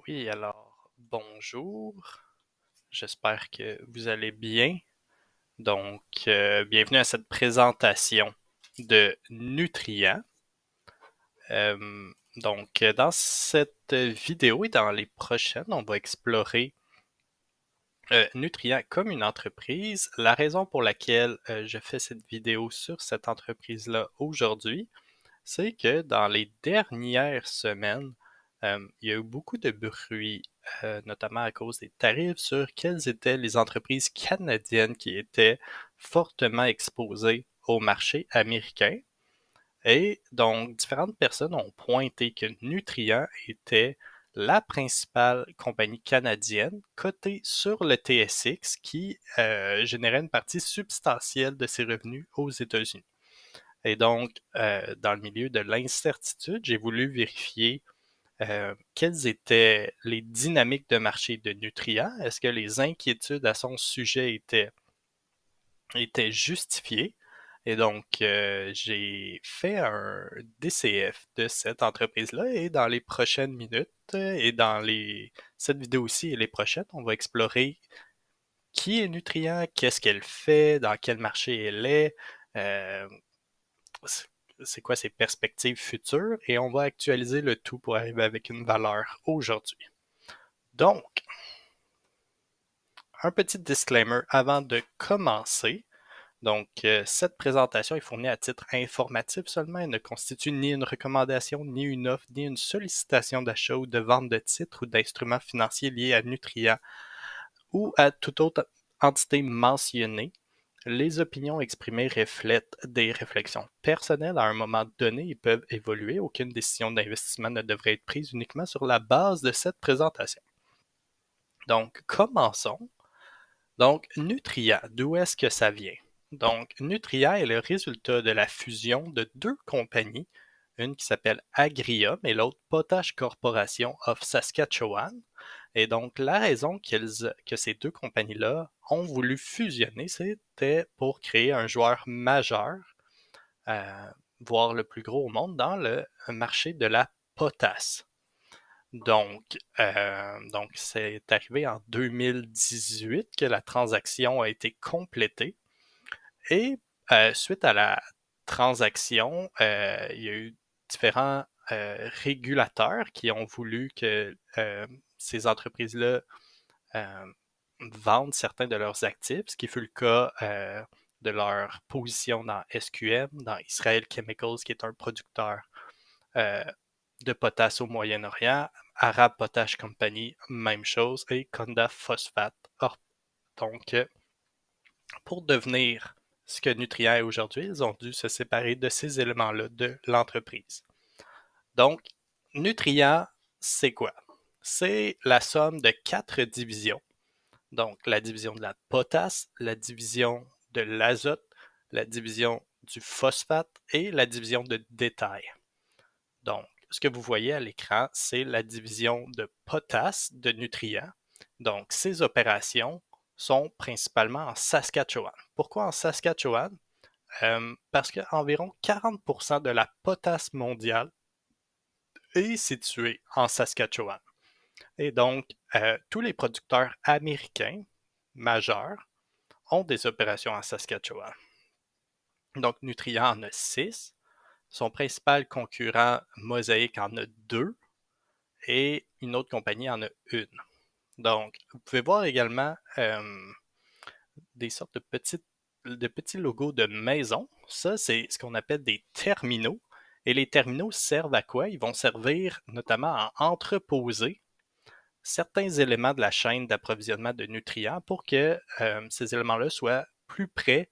Oui, alors bonjour. J'espère que vous allez bien. Bienvenue à cette présentation de nutriments. Dans cette vidéo et dans les prochaines, on va explorer Nutria comme une entreprise. La raison pour laquelle je fais cette vidéo sur cette entreprise-là aujourd'hui, c'est que dans les dernières semaines, il y a eu beaucoup de bruit, notamment à cause des tarifs, sur quelles étaient les entreprises canadiennes qui étaient fortement exposées au marché américain. Et donc, différentes personnes ont pointé que Nutrien était la principale compagnie canadienne cotée sur le TSX qui générait une partie substantielle de ses revenus aux États-Unis. Et donc, dans le milieu de l'incertitude, j'ai voulu vérifier quelles étaient les dynamiques de marché de Nutria. Est-ce que les inquiétudes à son sujet étaient justifiées? Et donc, j'ai fait un DCF de cette entreprise-là et dans les prochaines minutes et cette vidéo aussi et les prochaines, on va explorer qui est Nutria, qu'est-ce qu'elle fait, dans quel marché elle est, euh, c'est quoi ses perspectives futures et on va actualiser le tout pour arriver avec une valeur aujourd'hui. Donc, un petit disclaimer avant de commencer. Cette présentation est fournie à titre informatif seulement et ne constitue ni une recommandation, ni une offre, ni une sollicitation d'achat ou de vente de titres ou d'instruments financiers liés à Nutria ou à toute autre entité mentionnée. Les opinions exprimées reflètent des réflexions personnelles à un moment donné et peuvent évoluer. Aucune décision d'investissement ne devrait être prise uniquement sur la base de cette présentation. Donc, commençons. Donc, Nutria, d'où est-ce que ça vient? Donc, Nutria est le résultat de la fusion de deux compagnies, une qui s'appelle Agrium et l'autre Potash Corporation of Saskatchewan. Et donc, la raison que ces deux compagnies-là ont voulu fusionner, c'était pour créer un joueur majeur, euh, voire le plus gros au monde, dans le marché de la potasse. Donc, c'est arrivé en 2018 que la transaction a été complétée. Et suite à la transaction, il y a eu différents régulateurs qui ont voulu que ces entreprises-là vendent certains de leurs actifs, ce qui fut le cas de leur position dans SQM, dans Israel Chemicals, qui est un producteur euh, de potasse au Moyen-Orient, Arab Potash Company, même chose, et Conda Phosphate. Donc, pour devenir ce que Nutrien est aujourd'hui, ils ont dû se séparer de ces éléments-là de l'entreprise. Donc, Nutrien, c'est quoi? C'est la somme de 4 divisions. Donc, la division de la potasse, la division de l'azote, la division du phosphate et la division de détail. Donc, ce que vous voyez à l'écran, c'est la division de potasse de Nutrien. Donc, ces opérations sont principalement en Saskatchewan. Pourquoi en Saskatchewan? Parce qu'environ 40% de la potasse mondiale est située en Saskatchewan. Et donc, tous les producteurs américains majeurs ont des opérations en Saskatchewan. Donc, Nutrien en a 6. Son principal concurrent, Mosaic, en a 2. Et une autre compagnie en a une. Donc, vous pouvez voir également des sortes de petits logos de maison. Ça, c'est ce qu'on appelle des terminaux. Et les terminaux servent à quoi? Ils vont servir notamment à entreposer certains éléments de la chaîne d'approvisionnement de nutriments pour que ces éléments-là soient plus près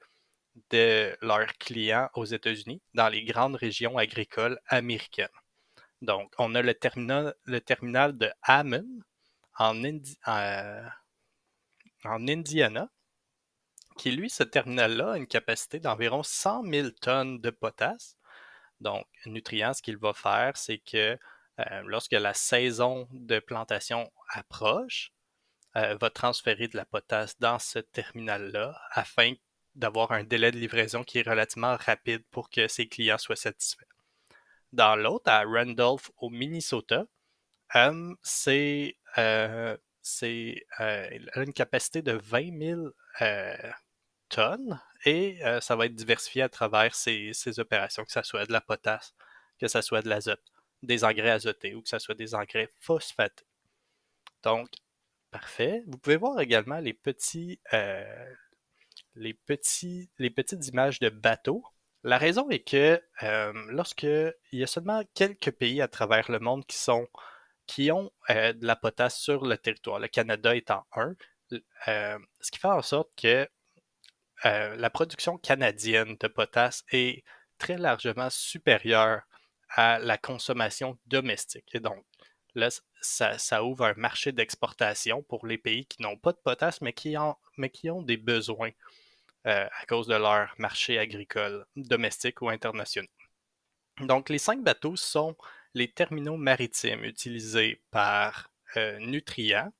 de leurs clients aux États-Unis, dans les grandes régions agricoles américaines. Donc, on a le terminal de Hammond en, en Indiana, qui lui, ce terminal-là, a une capacité d'environ 100 000 tonnes de potasse. Donc, Nutrien, ce qu'il va faire, c'est que lorsque la saison de plantation approche, va transférer de la potasse dans ce terminal-là afin d'avoir un délai de livraison qui est relativement rapide pour que ses clients soient satisfaits. Dans l'autre, à Randolph, au Minnesota, c'est elle a une capacité de 20 000 tonnes et ça va être diversifié à travers ces opérations, que ce soit de la potasse, que ce soit de l'azote, des engrais azotés ou que ce soit des engrais phosphatés. Donc, parfait. Vous pouvez voir également les petites images de bateaux. La raison est que lorsque il y a seulement quelques pays à travers le monde qui ont de la potasse sur le territoire, le Canada étant un, ce qui fait en sorte que la production canadienne de potasse est très largement supérieure à la consommation domestique. Et donc, là, ça ouvre un marché d'exportation pour les pays qui n'ont pas de potasse, mais qui ont des besoins à cause de leur marché agricole domestique ou international. Donc, les 5 bateaux sont les terminaux maritimes utilisés par Nutrien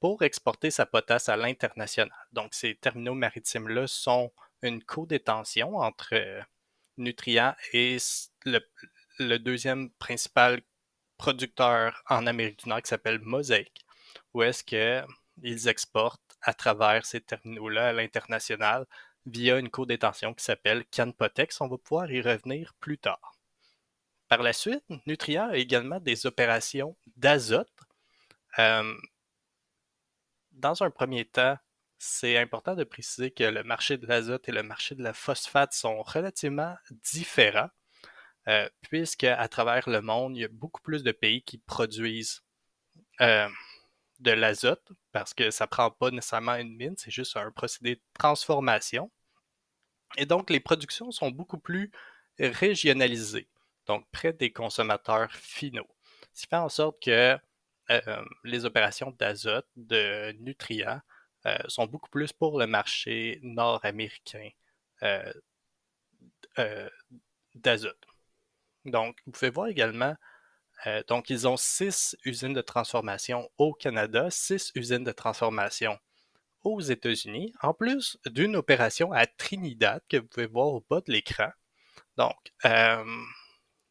pour exporter sa potasse à l'international. Donc, ces terminaux maritimes-là sont une co-détention entre Nutrien et le deuxième principal producteur en Amérique du Nord qui s'appelle Mosaic, où est-ce qu'ils exportent à travers ces terminaux-là à l'international via une co-détention qui s'appelle Canpotex. On va pouvoir y revenir plus tard. Par la suite, Nutrien a également des opérations d'azote. Euh, dans un premier temps, c'est important de préciser que le marché de l'azote et le marché de la phosphate sont relativement différents, puisque à travers le monde, il y a beaucoup plus de pays qui produisent euh, de l'azote, parce que ça ne prend pas nécessairement une mine, c'est juste un procédé de transformation. Et donc, les productions sont beaucoup plus régionalisées, donc près des consommateurs finaux. Ce qui fait en sorte que les opérations d'azote, de nutriments, sont beaucoup plus pour le marché nord-américain euh, euh, d'azote. Donc, vous pouvez voir également, donc ils ont 6 usines de transformation au Canada, 6 usines de transformation aux États-Unis, en plus d'une opération à Trinidad que vous pouvez voir au bas de l'écran. Donc, euh,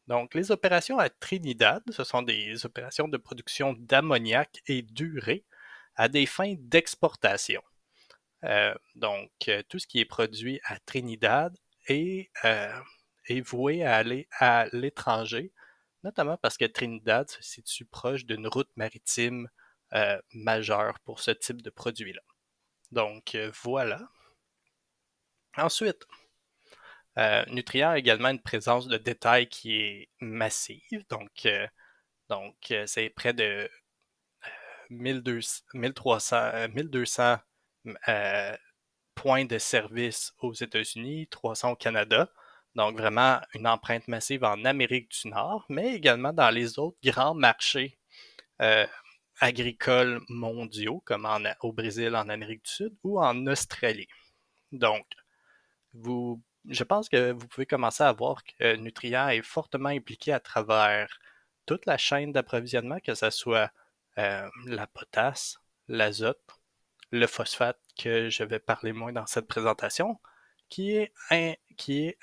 donc, les opérations à Trinidad, ce sont des opérations de production d'ammoniac et d'urée à des fins d'exportation. Tout ce qui est produit à Trinidad est voué à aller à l'étranger, notamment parce que Trinidad se situe proche d'une route maritime majeure pour ce type de produit-là. Donc, voilà. Ensuite, Nutria a également une présence de détail qui est massive. C'est près de 1200, 1300, 1200 points de service aux États-Unis, 300 au Canada. Donc, vraiment une empreinte massive en Amérique du Nord, mais également dans les autres grands marchés euh, agricoles mondiaux, comme au Brésil, en Amérique du Sud ou en Australie. Donc, je pense que vous pouvez commencer à voir que Nutrien est fortement impliqué à travers toute la chaîne d'approvisionnement, que ce soit la potasse, l'azote, le phosphate, que je vais parler moins dans cette présentation, qui est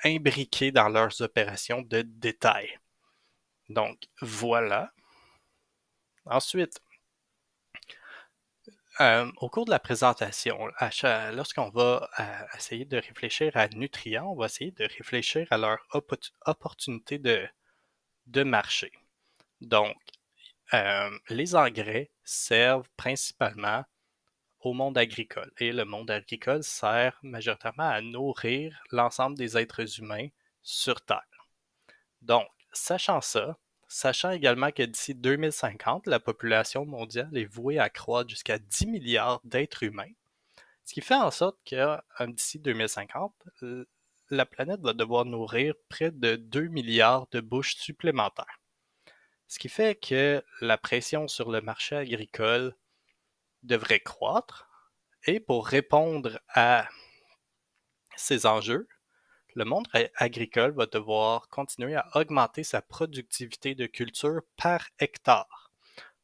imbriqué dans leurs opérations de détail. Donc, voilà. Ensuite, au cours de la présentation, lorsqu'on va essayer de réfléchir à nutriments, on va essayer de réfléchir à leur opportunité de marché. Donc, les engrais servent principalement au monde agricole et le monde agricole sert majoritairement à nourrir l'ensemble des êtres humains sur Terre. Donc, sachant ça, sachant également que d'ici 2050, la population mondiale est vouée à croître jusqu'à 10 milliards d'êtres humains, ce qui fait en sorte que d'ici 2050, la planète va devoir nourrir près de 2 milliards de bouches supplémentaires. Ce qui fait que la pression sur le marché agricole devrait croître. Et pour répondre à ces enjeux, le monde agricole va devoir continuer à augmenter sa productivité de culture par hectare.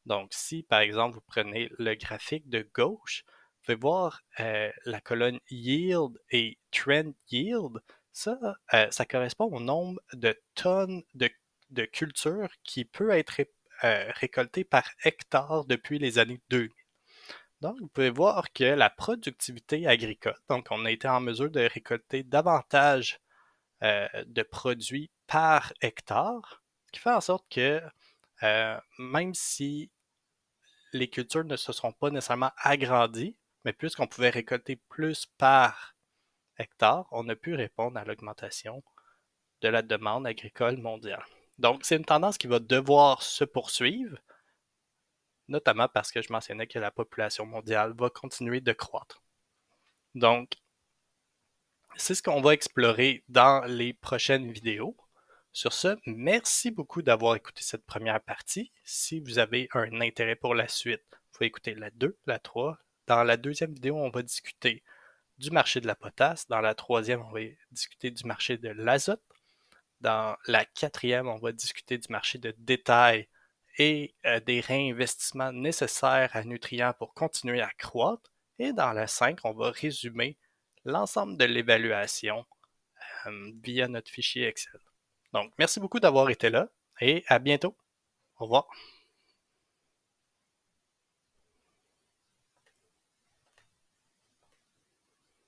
Donc, si par exemple vous prenez le graphique de gauche, vous pouvez voir la colonne yield et trend yield. Ça correspond au nombre de tonnes de culture qui peut être récoltés par hectare depuis les années 2000. Donc, vous pouvez voir que la productivité agricole, donc on a été en mesure de récolter davantage de produits par hectare, ce qui fait en sorte que même si les cultures ne se sont pas nécessairement agrandies, mais puisqu'on pouvait récolter plus par hectare, on a pu répondre à l'augmentation de la demande agricole mondiale. Donc, c'est une tendance qui va devoir se poursuivre, notamment parce que je mentionnais que la population mondiale va continuer de croître. Donc, c'est ce qu'on va explorer dans les prochaines vidéos. Sur ce, merci beaucoup d'avoir écouté cette première partie. Si vous avez un intérêt pour la suite, vous pouvez écouter la 2, la 3. Dans la deuxième vidéo, on va discuter du marché de la potasse. Dans la troisième, on va discuter du marché de l'azote. Dans la quatrième, on va discuter du marché de détail et des réinvestissements nécessaires à nutriments pour continuer à croître. Et dans la 5, on va résumer l'ensemble de l'évaluation via notre fichier Excel. Donc, merci beaucoup d'avoir été là et à bientôt. Au revoir.